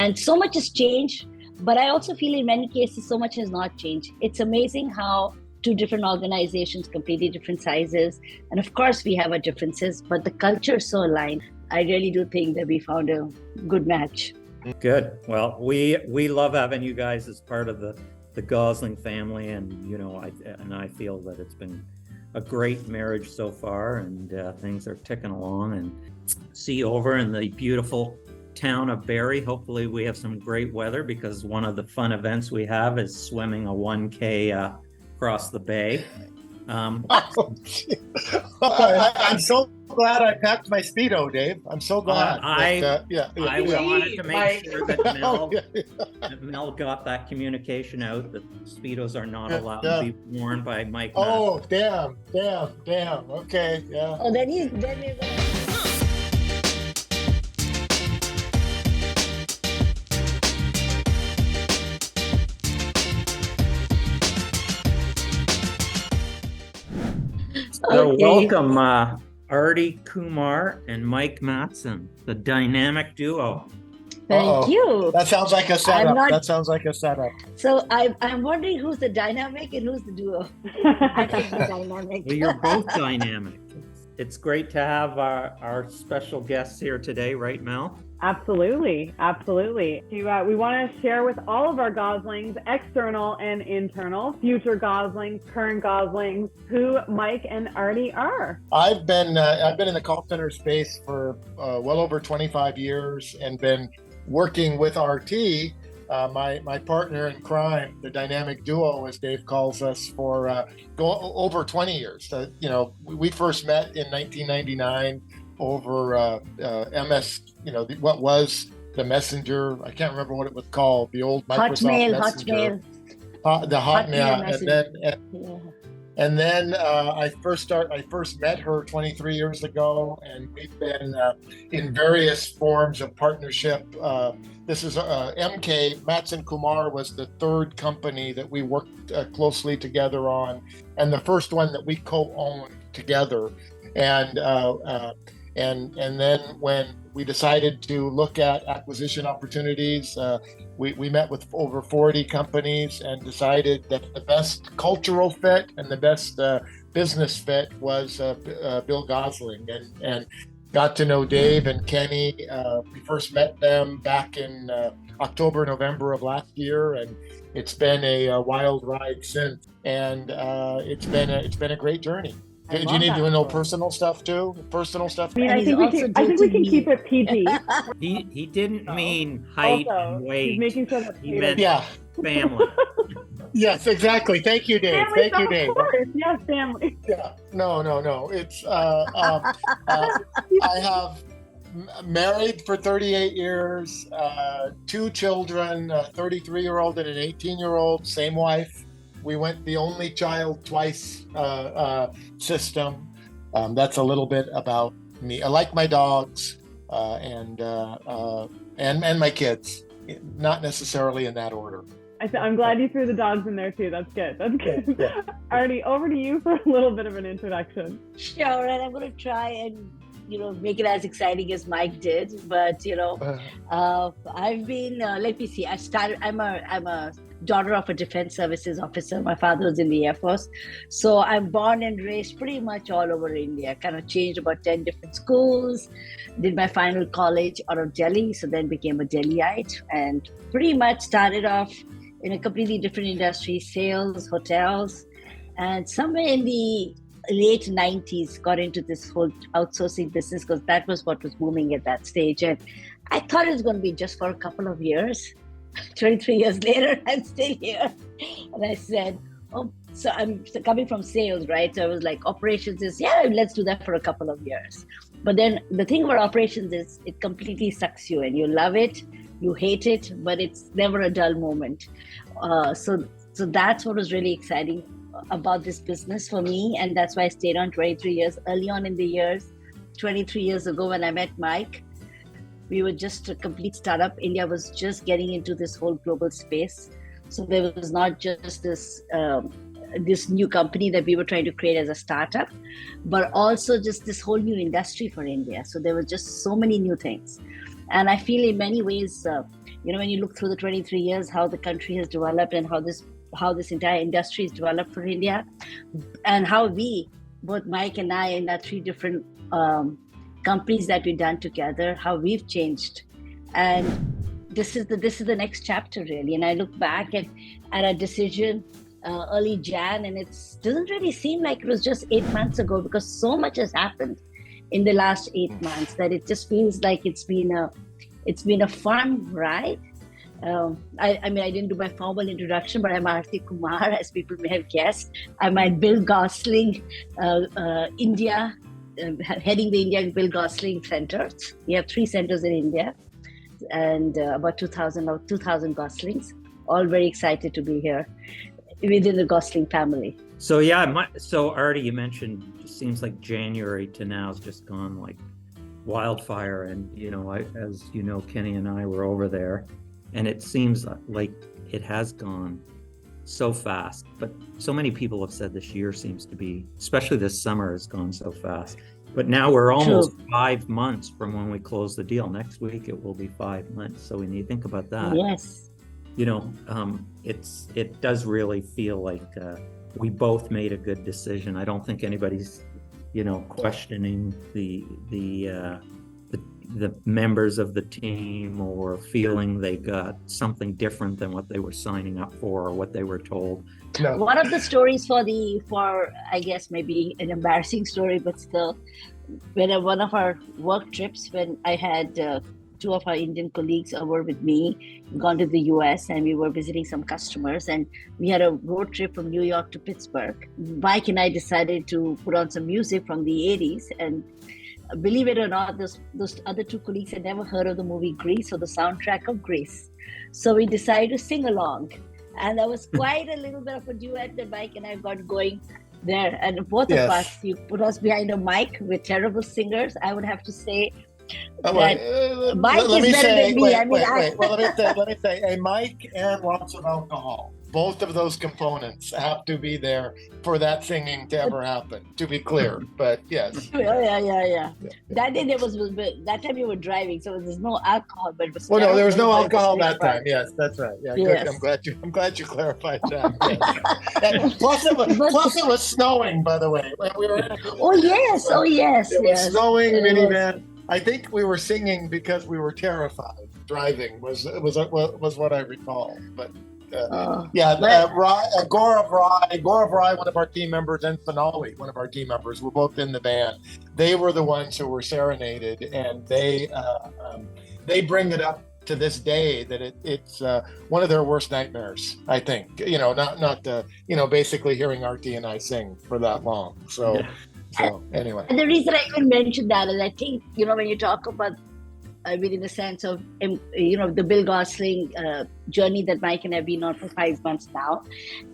And so much has changed, but I also feel in many cases, so much has not changed. It's amazing how two different organizations, completely different sizes. And of course, we have our differences, but the culture is so aligned. I really do think that we found a good match. Good. Well, we love having you guys as part of the Gosling family, and I feel that it's been a great marriage so far, and things are ticking along. And see you over in the beautiful town of Barrie. Hopefully we have some great weather, because one of the fun events we have is swimming a 1K across the bay. I'm so glad I packed my Speedo, Dave. I'm so glad. I wanted to make sure that Mel got that communication out that Speedos are not allowed to be worn by Mike. Oh, damn. Okay, yeah. Oh, then we're going to... So welcome, Artie Kumar and Mike Mattsen, the dynamic duo. Thank you. That sounds like a setup. So I'm wondering who's the dynamic and who's the duo. I think the dynamic. Well, you're both dynamic. It's great to have our special guests here today, right, Mel? Absolutely. We want to share with all of our Goslings, external and internal, future Goslings, current Goslings, who Mike and Artie are. I've been in the call center space for well over 25 years and been working with RT, my partner in crime, the dynamic duo, as Dave calls us, for over 20 years. We first met in 1999 over MS. What was the Messenger? I can't remember what it was called. The old Microsoft Messenger. The Hotmail. And then I first met her 23 years ago, and we've been in various forms of partnership. This is MK, MattsenKumar was the third company that we worked closely together on, and the first one that we co-owned together. And then when we decided to look at acquisition opportunities, we met with over 40 companies and decided that the best cultural fit and the best business fit was Bill Gosling, and got to know Dave and Kenny. We first met them back in October, November of last year, and it's been a wild ride since. And it's been a great journey. Do you need to know personal stuff too? Personal stuff. I mean, I think we can keep it PG. He didn't mean height and weight. He's making sure that he meant family. Yes, exactly. Thank you, Dave. Family, Thank you, Dave. Of course. Yes, family. Yeah. No. It's I have married for 38 years, two children, a 33-year-old and an 18-year-old, same wife. We went the only child twice system. That's a little bit about me. I like my dogs and my kids, not necessarily in that order. I'm glad you threw the dogs in there too. That's good. Yeah. Artie, over to you for a little bit of an introduction. Sure, and I'm going to try and make it as exciting as Mike did. But I've been. Let me see. I'm a daughter of a defense services officer. My father was in the Air Force. So I'm born and raised pretty much all over India. Kind of changed about 10 different schools, did my final college out of Delhi, so then became a Delhiite, and pretty much started off in a completely different industry, sales, hotels, and somewhere in the late 90s got into this whole outsourcing business, because that was what was booming at that stage. And I thought it was going to be just for a couple of years. 23 years later, I'm still here. And I said, so I'm coming from sales, right? So I was like, operations is, let's do that for a couple of years. But then the thing about operations is it completely sucks you, and you love it, you hate it, but it's never a dull moment. So that's what was really exciting about this business for me. And that's why I stayed on 23 years. Early on in the years, 23 years ago when I met Mike, we were just a complete startup. India was just getting into this whole global space. So there was not just this new company that we were trying to create as a startup, but also just this whole new industry for India. So there were just so many new things. And I feel in many ways, when you look through the 23 years, how the country has developed and how this entire industry is developed for India, and how we, both Mike and I, in our 3 different companies that we've done together, how we've changed. And this is the next chapter, really. And I look back at a decision early Jan, and it doesn't really seem like it was just 8 months ago, because so much has happened in the last 8 months that it just feels like it's been a fun ride. I didn't do my formal introduction, but I'm MattsenKumar, as people may have guessed. I'm at Bill Gosling, India, heading the India Bill Gosling centers. We have 3 centers in India, and about 2,000 Goslings. All very excited to be here within the Gosling family. So so Artie, you mentioned, it seems like January to now has just gone like wildfire, and as you know, Kenny and I were over there, and it seems like it has gone so fast. But so many people have said this year seems to be, especially this summer, has gone so fast. But now we're almost 5 months from when we close the deal. Next week it will be 5 months. So when you think about that, yes, it does really feel like we both made a good decision. I don't think anybody's questioning the members of the team, or feeling they got something different than what they were signing up for or what they were told. No. One of the stories for I guess maybe an embarrassing story, but still, when one of our work trips, when I had 2 of our Indian colleagues over with me, gone to the US, and we were visiting some customers, and we had a road trip from New York to Pittsburgh. Mike and I decided to put on some music from the 80s, and believe it or not, those other 2 colleagues had never heard of the movie Grease or the soundtrack of Grease. So we decided to sing along. And that was quite a little bit of a duet that Mike and I got going there. And both of us, you put us behind a mic. We're terrible singers. I would have to say that Mike is better than me. Well, let me say, a mic and lots of alcohol. Both of those components have to be there for that singing to ever happen, to be clear. But yes. Yeah. That time you were driving, so there's no alcohol, but it was well, no, there was no alcohol that time. Yes, that's right. Yeah, yes. Good. I'm glad you clarified that. Yes. And plus it was snowing, by the way. We were Oh yes. It was snowing, minivan. I think we were singing because we were terrified. Driving was what I recall, but. Gaurav Rai, one of our team members, and Sonali, one of our team members, were both in the band. They were the ones who were serenaded, and they bring it up to this day that it's one of their worst nightmares. I think basically hearing Artie and I sing for that long. So anyway, and the reason I even mentioned that is I think when you talk about within the sense of the Bill Gosling journey that Mike and I have been on for 5 months now,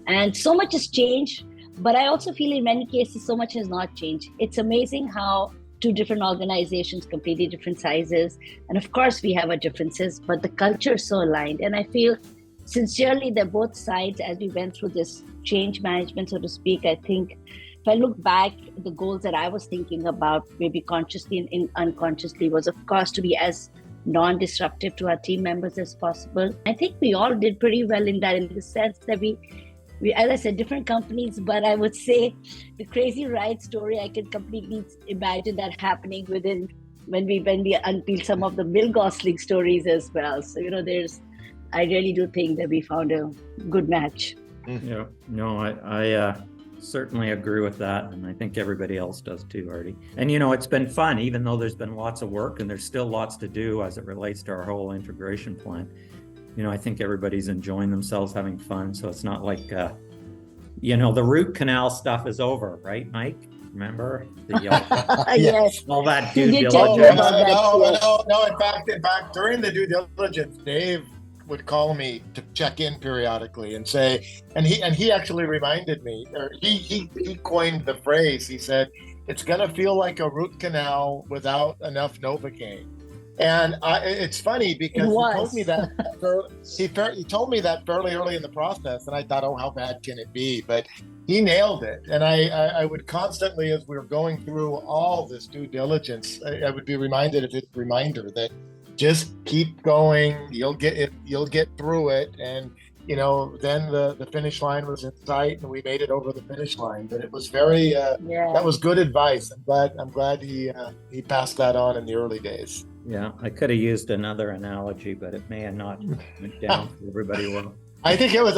and so much has changed, but I also feel in many cases so much has not changed. It's amazing how 2 different organizations, completely different sizes, and of course we have our differences, but the culture is so aligned. And I feel sincerely that both sides, as we went through this change management, so to speak, I think if I look back, the goals that I was thinking about, maybe consciously and unconsciously, was of course to be as non-disruptive to our team members as possible. I think we all did pretty well in that, in the sense that we as I said, different companies, but I would say the crazy ride story, I can completely imagine that happening when we unveil some of the Bill Gosling stories as well. So I really do think that we found a good match. Yeah, no, I certainly agree with that, and I think everybody else does too, Artie. And it's been fun, even though there's been lots of work and there's still lots to do as it relates to our whole integration plan. I think everybody's enjoying themselves, having fun. So it's not like the root canal stuff is over, right, Mike? Remember yes, all that due diligence. No. In fact, during the due diligence, Dave would call me to check in periodically and say, and he actually reminded me, or he coined the phrase. He said, "It's going to feel like a root canal without enough Novocaine." And it's funny because he told me that he told me that fairly early in the process, and I thought, oh, how bad can it be? But he nailed it. And I would constantly, as we were going through all this due diligence, I would be reminded of his reminder that just keep going. You'll get it. You'll get through it. And then the finish line was in sight, and we made it over the finish line. But it was very that was good advice. I'm glad he passed that on in the early days. Yeah, I could have used another analogy, but it may have not went down for everybody well. I think that was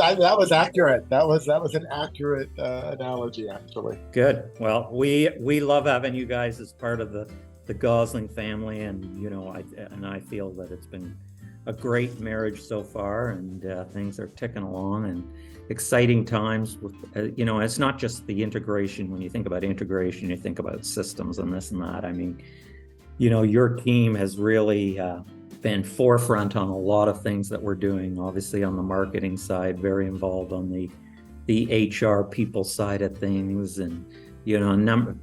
accurate. That was an accurate analogy, actually. Good. Well, we love having you guys as part of the Gosling family, and I feel that it's been a great marriage so far, and things are ticking along, and exciting times with it's not just the integration. When you think about integration, you think about systems and this and that. I mean, your team has really been forefront on a lot of things that we're doing. Obviously on the marketing side, very involved on the HR people side of things, and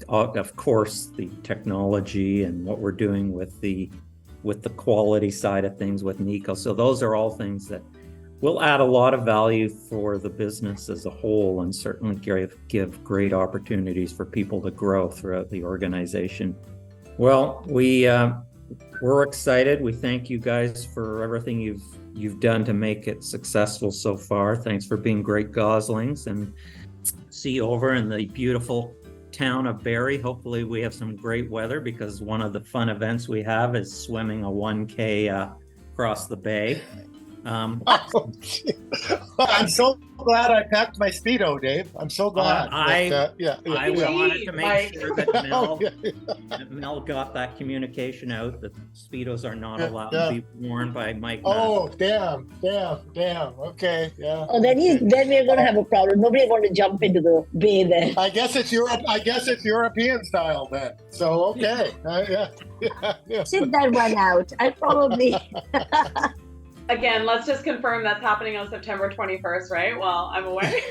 of course the technology and what we're doing with the quality side of things with Nico. So those are all things that will add a lot of value for the business as a whole, and certainly give great opportunities for people to grow throughout the organization. Well, we're excited. We thank you guys for everything you've done to make it successful so far. Thanks for being great Goslings, and see you over in the beautiful town of Barrie. Hopefully we have some great weather, because one of the fun events we have is swimming a 1K across the bay. I'm so glad I packed my Speedo, Dave. I'm so glad. I wanted to make sure that Mel got that communication out that Speedos are not allowed to be worn by Mike. Oh, damn. Okay, yeah. Oh, then we're going to have a problem. Nobody going to jump into the bay then. I guess it's European style then. So okay, yeah. Sit that one out. I probably. Again, let's just confirm that's happening on September 21st, right? Well, I'm away.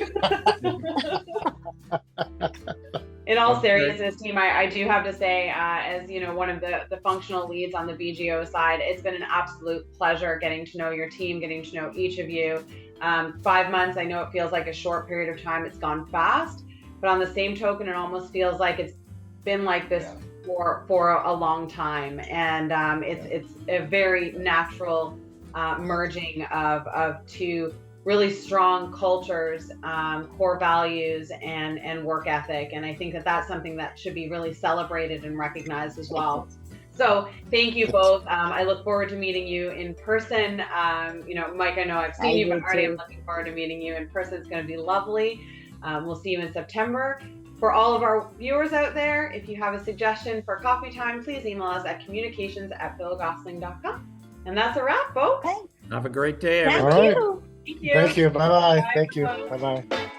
In all seriousness, team, I do have to say, as one of the functional leads on the BGO side, it's been an absolute pleasure getting to know your team, getting to know each of you. 5 months, I know it feels like a short period of time. It's gone fast, but on the same token, it almost feels like it's been like this for a long time. And it's a very natural merging of two really strong cultures, core values, and work ethic. And I think that that's something that should be really celebrated and recognized as well. So thank you both. I look forward to meeting you in person. Mike, I know I've seen you, but already I'm looking forward to meeting you in person. It's going to be lovely. We'll see you in September. For all of our viewers out there, if you have a suggestion for coffee time, please email us at communications@billgosling.com. And that's a wrap, folks. Thanks. Have a great day, Thank everyone. you. Thank you. Thank you. Bye-bye. Bye. Thank you. Bye-bye.